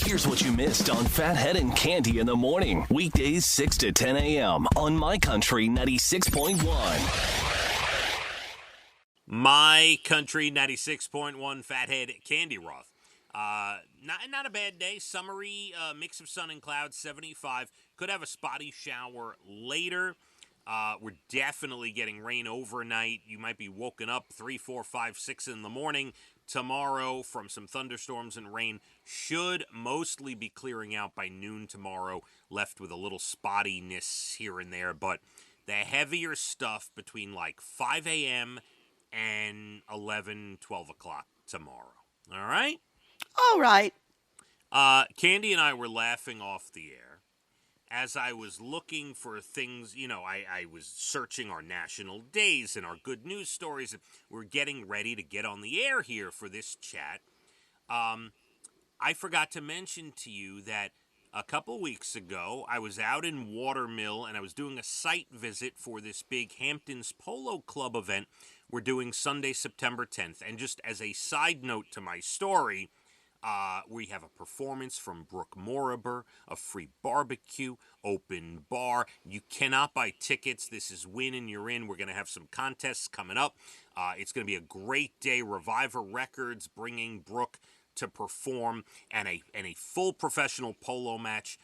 Here's what you missed on Phathead and Cande in the morning. Weekdays 6 to 10 a.m. on My Country 96.1. My Country 96.1 Phathead Cande Roth. Not a bad day. Summery, mix of sun and clouds, 75. Could have a spotty shower later. We're definitely getting rain overnight. You might be woken up 3, 4, 5, 6 in the morning tomorrow from some thunderstorms and rain. Should mostly be clearing out by noon tomorrow, left with a little spottiness here and there. But the heavier stuff between like 5 a.m. and 11, 12 o'clock tomorrow. All right? All right. Cande and I were laughing off the air. As I was looking for things, I was searching our national days and our good news stories. We're getting ready to get on the air here for this chat. I forgot to mention to you that a couple weeks ago, I was out in Watermill and I was doing a site visit for this big Hamptons Polo Club event we're doing Sunday, September 10th. And just as a side note to my story, we have a performance from Brooke Moriber, a free barbecue, open bar. You cannot buy tickets. This is win and you're in. We're going to have some contests coming up. It's going to be a great day. Reviver Records bringing Brooke to perform, and a full professional polo match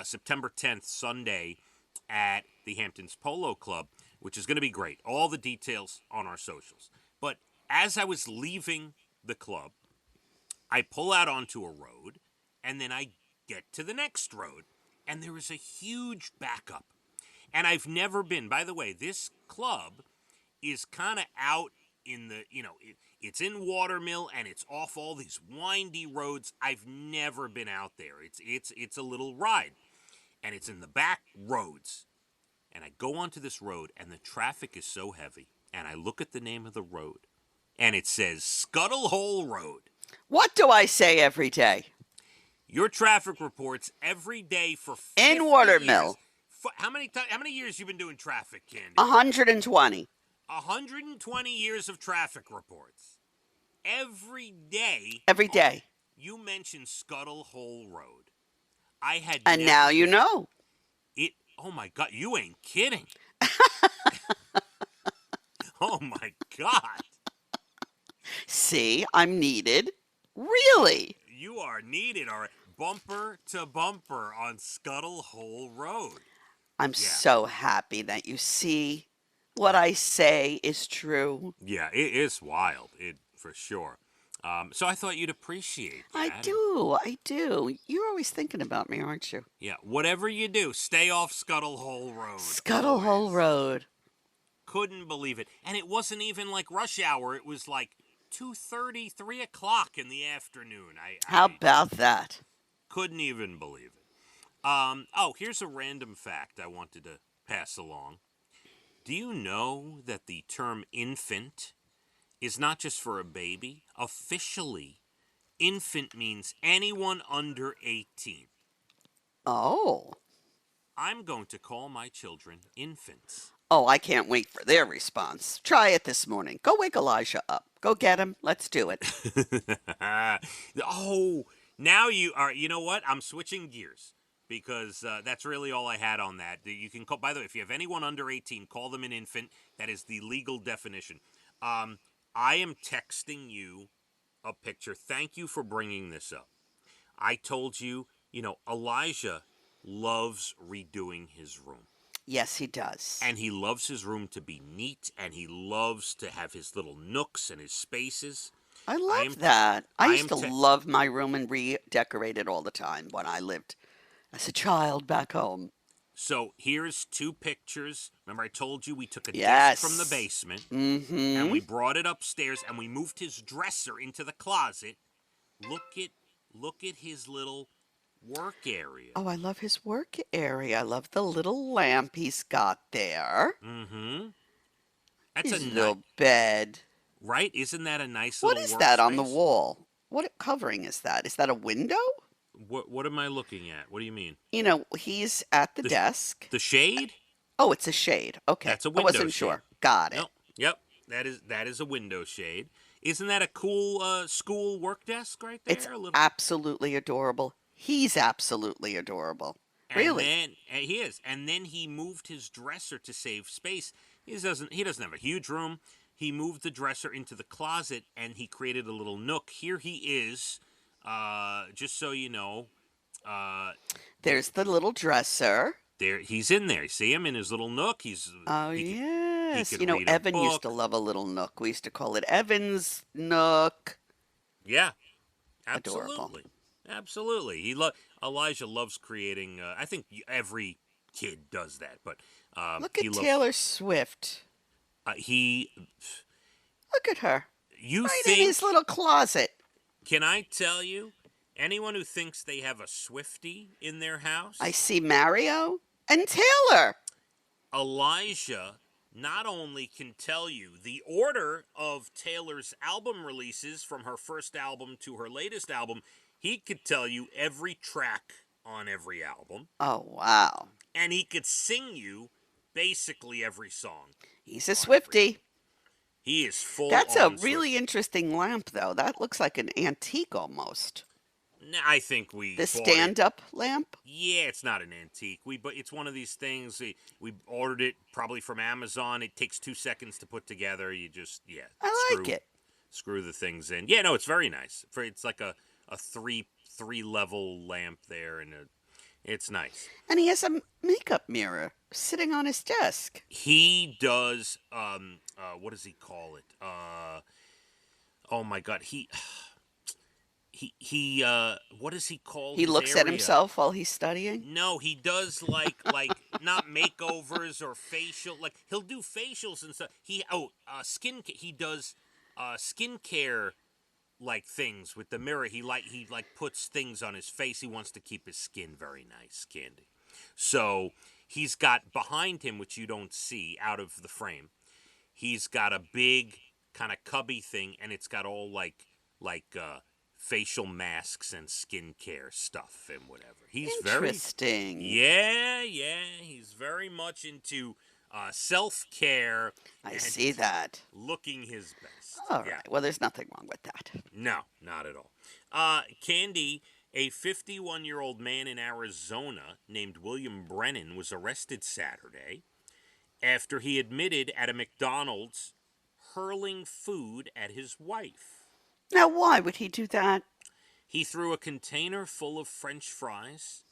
September 10th, Sunday, at the Hamptons Polo Club, which is going to be great. All the details on our socials. But as I was leaving the club, I pull out onto a road, and then I get to the next road, and there is a huge backup. And I've never been. By the way, this club is kind of out in the, it's in Watermill, and it's off all these windy roads. I've never been out there. It's a little ride, and it's in the back roads. And I go onto this road, and the traffic is so heavy, and I look at the name of the road, and it says Scuttle Hole Road. What do I say every day? Your traffic reports every day for 50 In Watermill. Years. How many years you been doing traffic, Cande? 120. 120 years of traffic reports. Every day. Every day. You mentioned Scuttle Hole Road. I had And now you know. It. Oh my God, you ain't kidding. Oh my God. See, I'm needed. Really? You are needed, all right. Bumper to bumper on Scuttle Hole Road. I'm so happy that you see what I say is true. Yeah, it is wild, for sure. So I thought you'd appreciate that. I do. You're always thinking about me, aren't you? Yeah, whatever you do, stay off Scuttle Hole Road. Scuttle Hole Road. Couldn't believe it. And it wasn't even like rush hour. It was like 2:30, 3 o'clock in the afternoon. How about that? Couldn't even believe it. Here's a random fact I wanted to pass along. Do you know that the term infant is not just for a baby? Officially, infant means anyone under 18. Oh. I'm going to call my children infants. Oh, I can't wait for their response. Try it this morning. Go wake Elijah up. Go get him. Let's do it. Oh, now you are. You know what? I'm switching gears because that's really all I had on that. You can call. By the way, if you have anyone under 18, call them an infant. That is the legal definition. I am texting you a picture. Thank you for bringing this up. I told you, Elijah loves redoing his room. Yes, he does. And he loves his room to be neat, and he loves to have his little nooks and his spaces. I love that. I used to love my room and redecorate it all the time when I lived as a child back home. So here's 2 pictures. Remember I told you we took a desk from the basement, and we brought it upstairs, and we moved his dresser into the closet. Look at his little work area. Oh, I love his work area. I love the little lamp he's got there. Mm-hmm. That's his little bed. Right? Isn't that a nice little What is that on the wall? What covering is that? Is that a window? What am I looking at? What do you mean? He's at the desk. The shade? Oh, it's a shade. Okay. That's a window I wasn't sure. Got it. No. Yep. That is a window shade. Isn't that a cool school work desk right there? It's absolutely adorable. He's absolutely adorable. And Really? then he is. And then he moved his dresser to save space. He doesn't have a huge room. He moved the dresser into the closet and he created a little nook. Here he is. Just so you know, uh, There's the little dresser. there he's in there. You see him in his little nook. Oh, He yes. could You know, read a Evan used book. to love a little nook. We used to call it Evan's Nook. Yeah, Adorable. absolutely, absolutely. Elijah loves creating. I think every kid does that, but Look he at loves. Taylor Swift. He. Look at her. You Right in think? his little closet. Can I tell you? Anyone who thinks they have a Swiftie in their I house, see Mario and Taylor. Elijah not only can tell you the order of Taylor's album releases from her first album to her latest album, he could tell you every track on every album, Oh, wow. and he could sing you basically every song He's a on every album. Swiftie. He is full That's a on really interesting lamp, though. That looks like an antique almost. I think we The bought it. stand-up lamp? Yeah, it's not an antique. But it's one of these things. We ordered it probably from Amazon. It takes 2 seconds to put together. You just I like it. Screw the things in. Yeah, no, it's very nice. It's like a three level lamp there, and it's nice. And he has a makeup mirror sitting on his desk. He does. What does he call it? Oh my God, he what does he call He his looks at area? himself while he's studying. No, he does like not makeovers or facial. Like he'll do facials and stuff. He does skincare like things with the mirror. He puts things on his face. He wants to keep his skin very nice, Cande. So he's got behind him, which you don't see out of the frame. He's got a big kind of cubby thing, and it's got all like facial masks and skincare stuff and whatever. He's Interesting. yeah. He's very much into self-care. I see that. Looking his best. All right. Yeah. Well, there's nothing wrong with that. No, not at all. Cande, a 51-year-old man in Arizona named William Brennan was arrested Saturday after he admitted at a McDonald's hurling food at his wife. Now, why would he do that? He threw a container full of French fries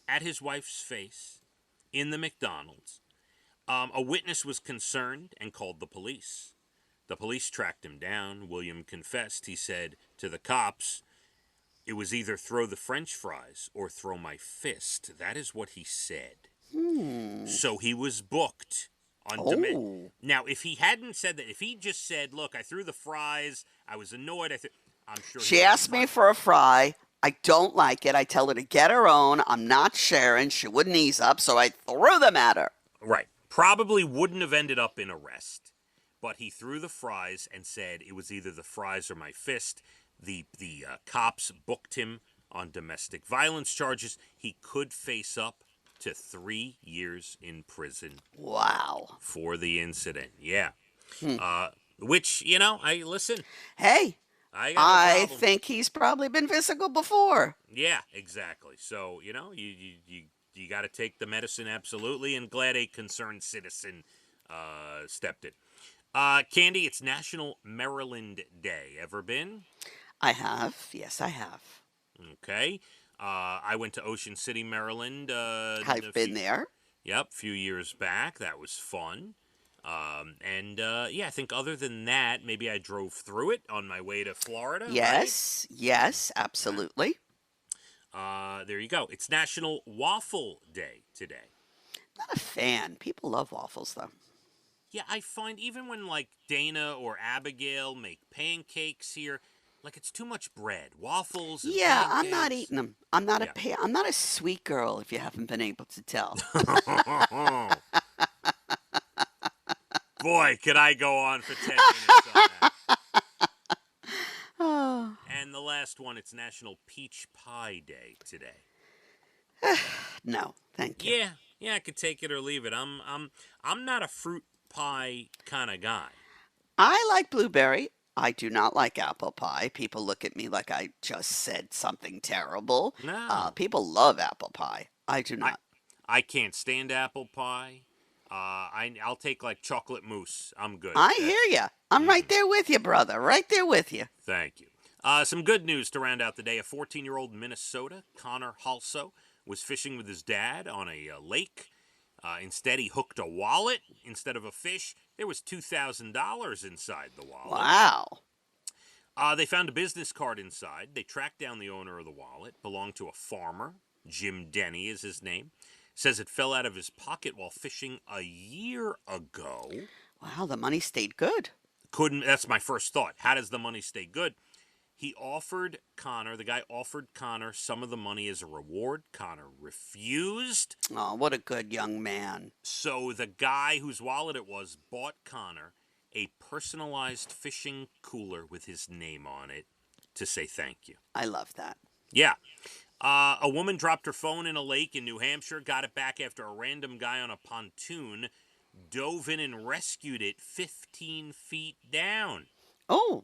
at his wife's face in the McDonald's. A witness was concerned and called the police. The police tracked him down. William confessed. He said to the cops, "It was either throw the French fries or throw my fist." That is what he said. So he was booked on demand. Now, if he hadn't said that, if he just said, "Look, I threw the fries, I was annoyed," I'm sure She asked me for a fry. I don't like it. I tell her to get her own. I'm not sharing. She wouldn't ease up, so I threw them at her. Right. Probably wouldn't have ended up in arrest. But he threw the fries and said it was either the fries or my fist. The cops booked him on domestic violence charges. He could face up to 3 years in prison. Wow. For the incident. Yeah. Which, listen. Hey, I I think he's probably been physical before. Yeah, exactly. So, you got to take the medicine, absolutely, and glad a concerned citizen stepped in. Cande, it's National Maryland Day. Ever been? I have. Yes, I have. Okay. I went to Ocean City, Maryland. I've been there. Yep, a few years back. That was fun. I think other than that, maybe I drove through it on my way to Florida. Yes, right? yes, absolutely. There you go. It's National Waffle Day today. Not a fan. People love waffles, though. Yeah, I find even when like Dana or Abigail make pancakes here, like it's too much bread. Waffles. And Yeah, pancakes. I'm not eating them. I'm not I'm not a sweet girl, if you haven't been able to tell. Boy, could I go on for 10 minutes on that. Oh. And the last one, it's National Peach Pie Day today. No, thank you. Yeah, I could take it or leave it. I'm not a fruit pie kind of guy. I like blueberry. I do not like apple pie. People look at me like I just said something terrible. No. People love apple pie. I do not. I can't stand apple pie. I'll take like chocolate mousse. I'm good. I hear you. I'm right there with you, brother. Right there with you. Thank you. Some good news to round out the day. A 14-year-old Minnesota, Connor Halso, was fishing with his dad on a lake. Instead, he hooked a wallet instead of a fish. There was $2,000 inside the wallet. Wow. They found a business card inside. They tracked down the owner of the wallet. Belonged to a farmer. Jim Denny is his name. Says it fell out of his pocket while fishing a year ago. Wow, the money stayed good. That's my first thought. How does the money stay good? The guy offered Connor some of the money as a reward. Connor refused. Oh, what a good young man. So the guy whose wallet it was bought Connor a personalized fishing cooler with his name on it to say thank you. I love that. Yeah. A woman dropped her phone in a lake in New Hampshire, got it back after a random guy on a pontoon dove in and rescued it 15 feet down. Oh,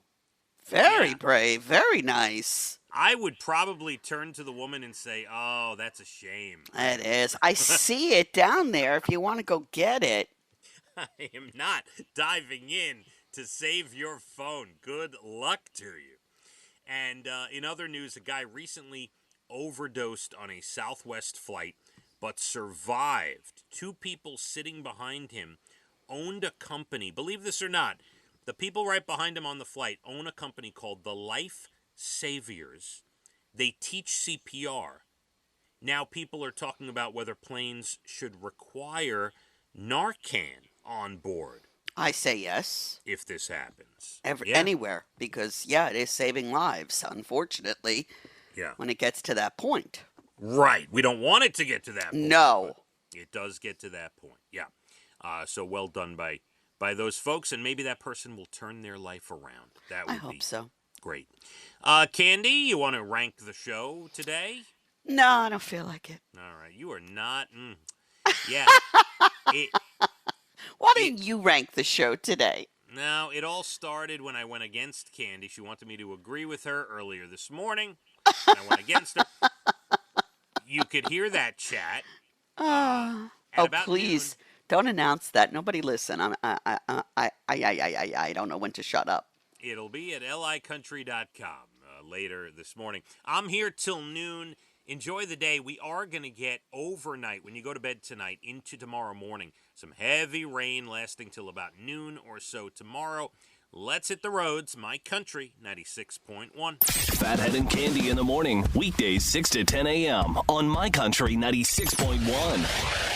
very brave. Very nice. I would probably turn to the woman and say, oh, that's a shame. It is. I see it down there if you want to go get it. I am not diving in to save your phone. Good luck to you. And in other news, a guy recently overdosed on a Southwest flight but survived. 2 people sitting behind him owned a company. Believe this or not, the people right behind him on the flight own a company called the Life Saviors. They teach CPR. Now people are talking about whether planes should require Narcan on board. I say yes. If this happens. Anywhere. Because, it is saving lives, unfortunately, when it gets to that point. Right. We don't want it to get to that point. No. It does get to that point. Yeah. So well done by those folks, and maybe that person will turn their life around. That would I hope so. Great. Cande, you want to rank the show today? No, I don't feel like it. All right. You are not. Yeah. Why didn't you rank the show today? No, it all started when I went against Cande. She wanted me to agree with her earlier this morning. And I went against her. You could hear that chat. Please. Noon. Don't announce that. Nobody listen. I don't know when to shut up. It'll be at licountry.com later this morning. I'm here till noon. Enjoy the day. We are going to get overnight, when you go to bed tonight, into tomorrow morning, some heavy rain lasting till about noon or so tomorrow. Let's hit the roads. My Country 96.1. Phathead and Cande in the morning. Weekdays 6 to 10 a.m. on My Country 96.1.